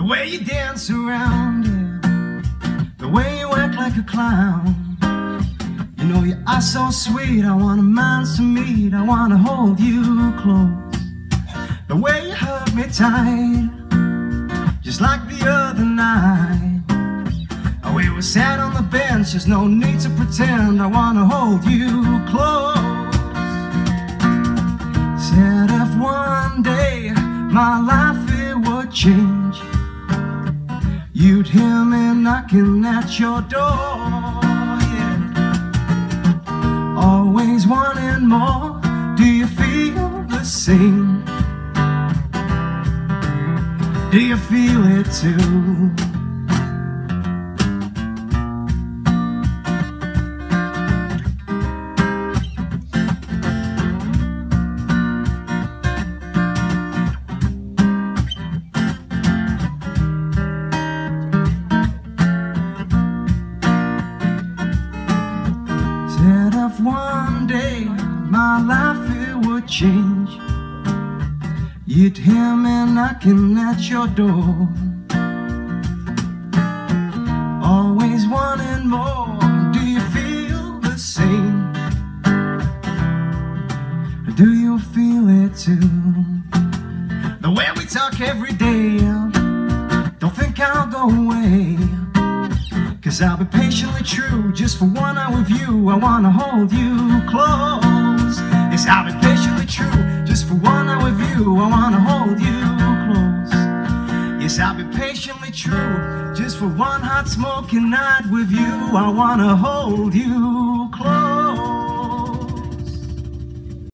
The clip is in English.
way you dance around it, the way you act like a clown. You know you are so sweet, I want a minds to meet, I want to hold you close. The way you hug me tight, just like the other night. Oh, we were sat on the bench, there's no need to pretend, I want to hold you close. Said if one day my life it would change, you'd hear me knocking at your door, yeah. Always wanting more, do you feel the same? Do you feel it too? Said if one day my life it would change, you'd hear me knocking at your door. Always wanting more, do you feel the same? Do you feel it too? The way we talk every day, don't think I'll go away, 'cause I'll be patiently true, just for 1 hour with you. I wanna hold you close. Yes, I'll be patiently true, just for 1 hour with you. I wanna hold you close. Yes, I'll be patiently true, just for one hot smoking night with you. I wanna hold you